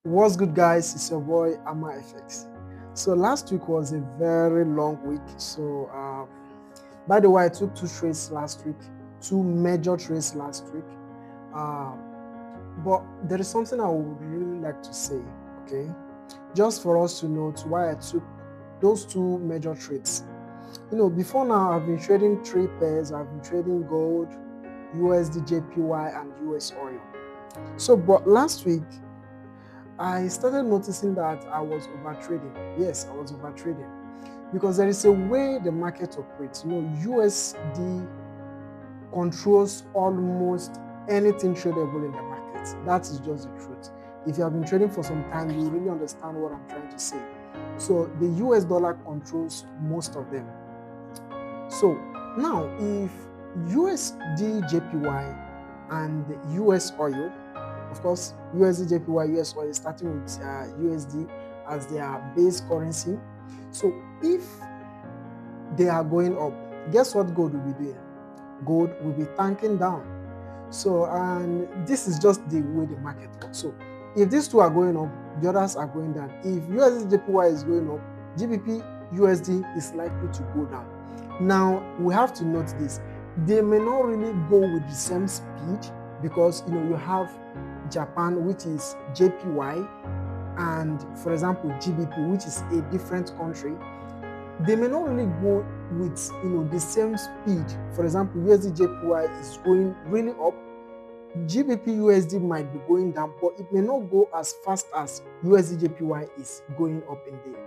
What's good, guys? It's your boy Ama FX. So last week was a very long week. By the way, I took two trades last week, two major trades last week. Uh, but there is something I would really like to say, okay? Just for us to note why I took those two major trades. Before now, I've been trading three pairs. I've been trading gold, USD JPY, and US oil. But last week, I started noticing that I was over trading. Yes, I was over trading because there is a way the market operates. USD controls almost anything tradable in the market. That is just the truth. If you have been trading for some time, you really understand what I'm trying to say. So the US dollar controls most of them. So now, if USD JPY and US oil, of course, USD JPY, US oil, starting with USD as their base currency. So if they are going up, guess what gold will be doing? Gold will be tanking down. So, and this is just the way the market works. So if these two are going up, the others are going down. If USD JPY is going up, GBP USD is likely to go down. Now, we have to note this. They may not really go with the same speed because, you have Japan, which is JPY, and for example, GBP, which is a different country. They may not really go with, the same speed. For example, USD JPY is going really up. GBP USD might be going down, but it may not go as fast as USD JPY is going up in the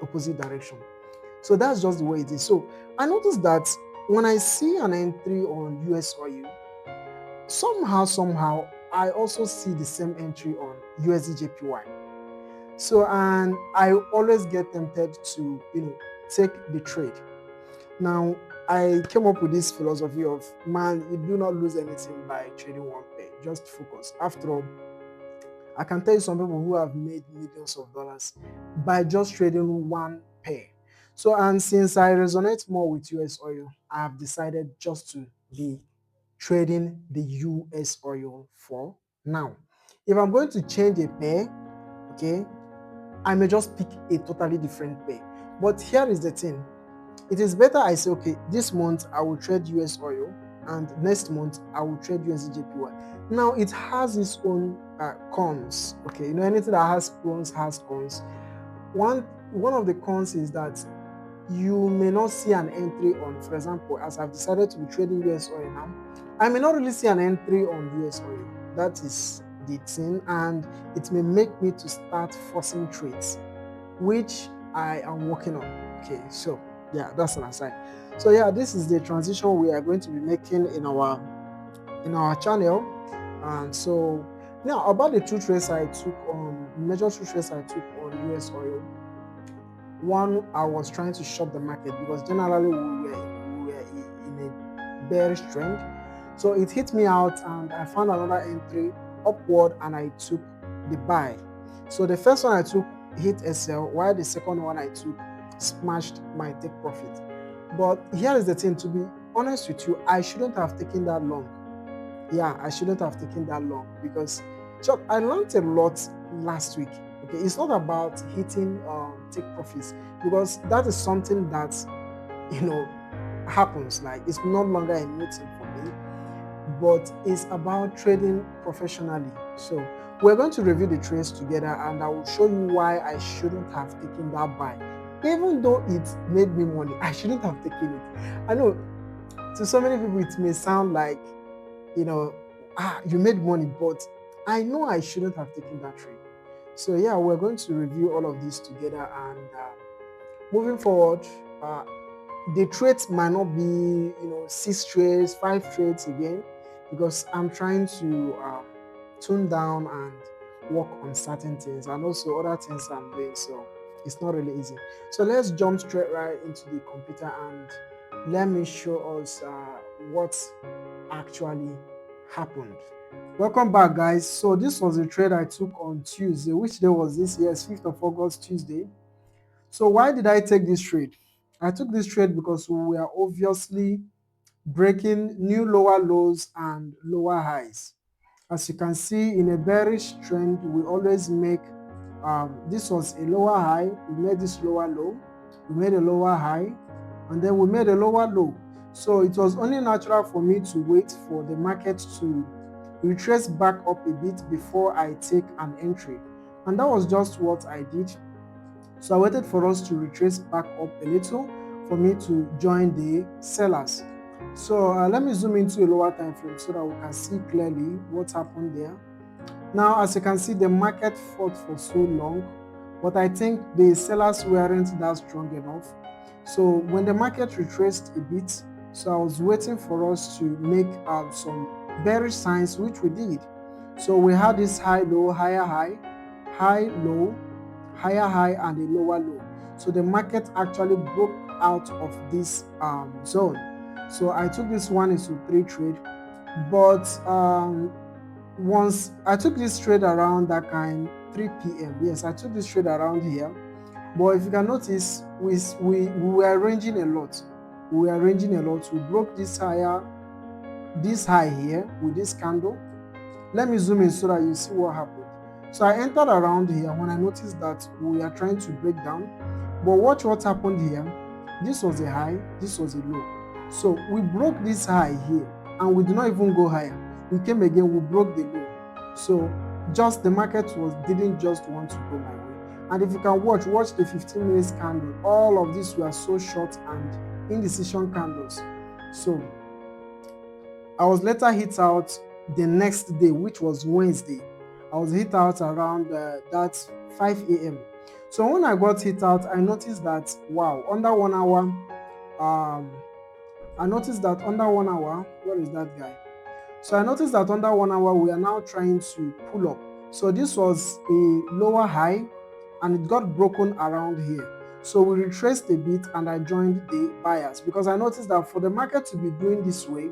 opposite direction. So that's just the way it is. So I noticed that when I see an entry on US oil, somehow, I also see the same entry on USD JPY. So, and I always get tempted to, take the trade. Now, I came up with this philosophy of, man, you do not lose anything by trading one pair. Just focus. After all, I can tell you some people who have made millions of dollars by just trading one pair. So, and since I resonate more with US oil, I have decided just to be trading the US oil for now. If I'm going to change a pair, okay, I may just pick a totally different pair. But here is the thing. It is better I say, okay, this month I will trade US oil and next month I will trade USD JPY. Now it has its own cons. Okay, anything that has pros has cons. One of the cons is that you may not see an entry on, for example, as I've decided to be trading US oil now, I may not really see an entry on US oil. That is the thing, and it may make me to start forcing trades, which I am working on. Okay, so yeah, that's an aside. So yeah, this is the transition we are going to be making in our channel. And so now about the two trades I took on, major two trades I took on US oil. One, I was trying to shop the market because generally we were in a bearish trend. So it hit me out and I found another entry upward and I took the buy. So the first one I took hit SL, while the second one I took smashed my take profit. But here is the thing, to be honest with you, I shouldn't have taken that long. Yeah, I shouldn't have taken that long because I learned a lot last week. Okay, it's not about hitting take profits because that is something that happens. Like, it's no longer a new thing for me, but it's about trading professionally. So we're going to review the trades together and I will show you why I shouldn't have taken that buy. Even though it made me money, I shouldn't have taken it. I know to so many people it may sound like, you made money, but I know I shouldn't have taken that trade. So yeah, we're going to review all of this together, and moving forward, the trades might not be 6 trades, 5 trades again, because I'm trying to tune down and work on certain things, and also other things I'm doing. So it's not really easy. So let's jump straight right into the computer and let me show us what actually happened. Welcome back, guys. So this was a trade I took on Tuesday. Which day was this? Yes, 5th of August, Tuesday. So why did I take this trade? I took this trade because we are obviously breaking new lower lows and lower highs. As you can see, in a bearish trend, we always make, this was a lower high, we made this lower low, we made a lower high, and then we made a lower low. So it was only natural for me to wait for the market to retrace back up a bit before I take an entry. And that was just what I did. So I waited for us to retrace back up a little for me to join the sellers. So let me zoom into a lower time frame so that we can see clearly what happened there. Now, as you can see, the market fought for so long, but I think the sellers weren't that strong enough. So when the market retraced a bit, so I was waiting for us to make some bearish signs, which we did. So we had this high, low, higher high, high, low, higher high, and a lower low. So the market actually broke out of this zone. So I took this 1:3 trade, but once I took this trade around that kind 3 p.m. Yes, I took this trade around here. But if you can notice, we were ranging a lot. We were ranging a lot. We broke this higher, this high here with this candle. Let me zoom in so that you see what happened. So I entered around here when I noticed that we are trying to break down. But watch what happened here. This was a high, this was a low. So we broke this high here and we did not even go higher. We came again, we broke the low. So just the market didn't just want to go my way. And if you can watch the 15 minutes candle. All of these were so short and indecision candles. So I was later hit out the next day, which was Wednesday. I was hit out around that 5 a.m. So when I got hit out, I noticed that, wow, under 1 hour, where is that guy? So I noticed that under 1 hour, we are now trying to pull up. So this was a lower high and it got broken around here. So we retraced a bit and I joined the buyers because I noticed that for the market to be doing this way,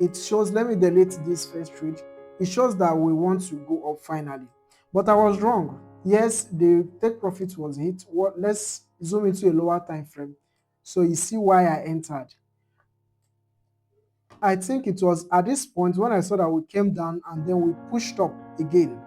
it shows, let me delete this first trade. It shows that we want to go up finally. But I was wrong. Yes, the take profit was hit. Let's zoom into a lower time frame. So you see why I entered. I think it was at this point when I saw that we came down and then we pushed up again.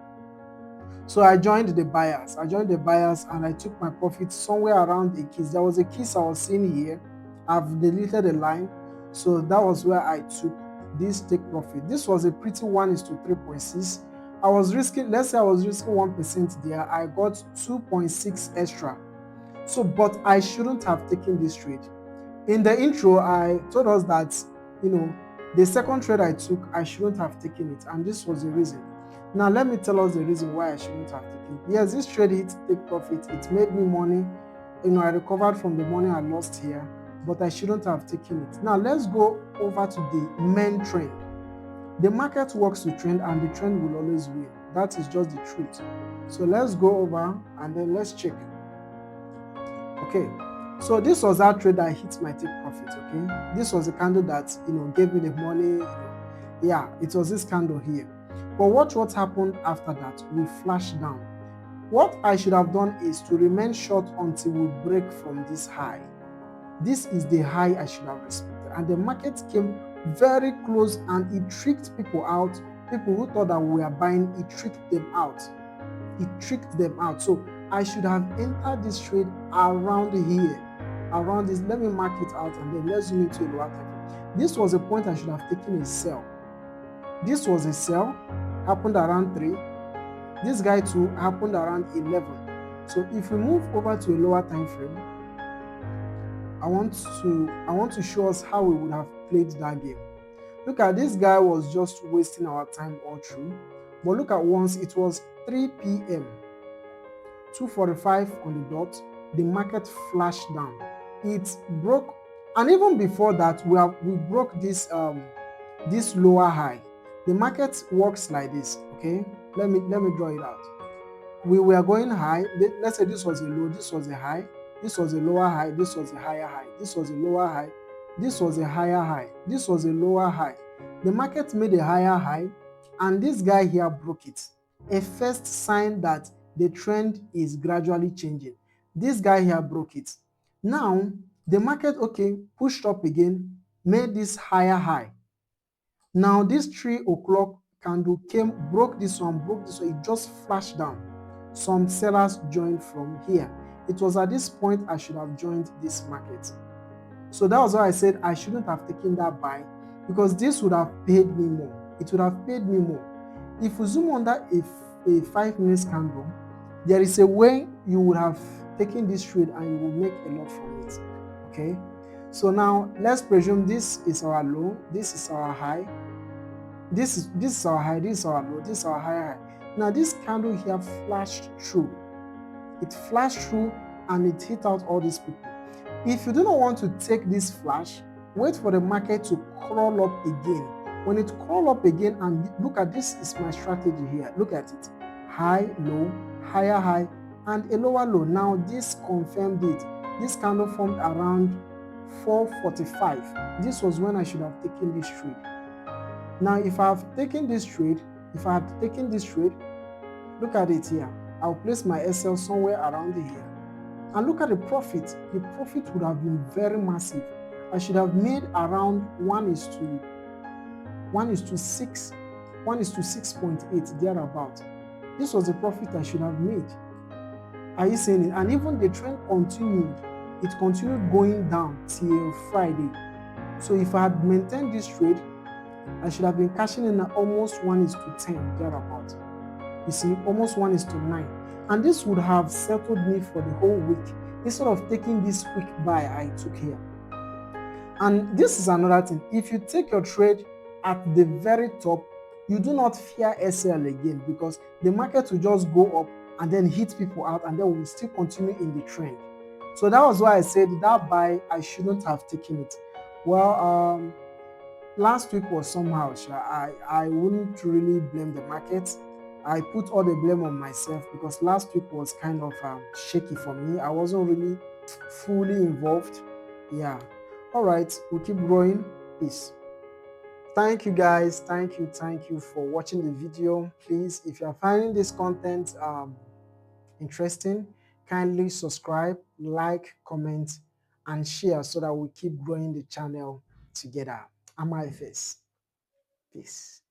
So I joined the buyers. And I took my profit somewhere around a kiss. There was a kiss I was seeing here. I've deleted the line. So that was where I took this take profit. This was a pretty 1:3.6. I was risking, let's say I was risking 1% there. I got 2.6 extra. So, but I shouldn't have taken this trade. In the intro, I told us that, the second trade I took, I shouldn't have taken it. And this was the reason. Now, let me tell us the reason why I shouldn't have taken it. Yes, this trade hit take profit. It made me money. I recovered from the money I lost here, but I shouldn't have taken it. Now, let's go over to the main trend. The market works to trend and the trend will always win. That is just the truth. So let's go over and then let's check. Okay. So this was that trade that hit my take profit, okay? This was the candle that, gave me the money. Yeah, it was this candle here. But watch what happened after that. We flashed down. What I should have done is to remain short until we break from this high. This is the high I should have respected. And the market came very close and it tricked people out. People who thought that we were buying, it tricked them out. So I should have entered this trade around here. Around this, let me mark it out and then let's zoom into a lower time. This was a point I should have taken a sell. This was a sell, happened around 3. This guy too happened around 11. So if we move over to a lower time frame, I want to show us how we would have played that game. Look at this guy was just wasting our time all through. But look at once it was 3 p.m. 2:45 on the dot, the market flashed down. It broke, and even before that, we broke this this lower high. The market works like this. Okay, let me draw it out. We were going high. Let's say this was a low, this was a high, this was a lower high, this was a higher high, this was a lower high, this was a higher high, this was a lower high. The market made a higher high, and this guy here broke it. A first sign that the trend is gradually changing. This guy here broke it. Now, the market, pushed up again, made this higher high. Now, this 3 o'clock candle came, broke this one, it just flashed down. Some sellers joined from here. It was at this point I should have joined this market. So that was why I said I shouldn't have taken that buy, because this would have paid me more. It would have paid me more. If we zoom under a 5 minutes candle, there is a way you would have taken this trade and you will make a lot from it. Okay, so now let's presume this is our low, this is our high, this is our high, this is our low, this is our high. Now this candle here flashed through. It flashed through and it hit out all these people. If you do not want to take this flash, wait for the market to crawl up again. When it crawl up again, and look at this, is my strategy here. Look at it. High, low, higher high, and a lower low. Now this confirmed it. This candle formed around 4:45. This was when I should have taken this trade. Now if I have taken this trade, look at it here. I'll place my SL somewhere around here. And look at the profit. The profit would have been very massive. I should have made around 1:6, 1:6.8, thereabout. This was the profit I should have made. Are you seeing it? And even the trend continued. It continued going down till Friday. So if I had maintained this trade, I should have been cashing in at almost 1:10, thereabout. You see, almost 1:9. And this would have settled me for the whole week instead of taking this quick buy I took here. And this is another thing. If you take your trade at the very top, you do not fear SL again, because the market will just go up and then hit people out, and then will still continue in the trend. So that was why I said that buy, I shouldn't have taken it. Well, last week was somehow, I wouldn't really blame the market. I put all the blame on myself, because last week was kind of shaky for me. I wasn't really fully involved. Yeah. All right, we'll keep growing. Peace. Thank you guys. Thank you for watching the video. Please, if you're finding this content interesting, kindly subscribe, like, comment, and share so that we keep growing the channel together. I'm IFS. Peace.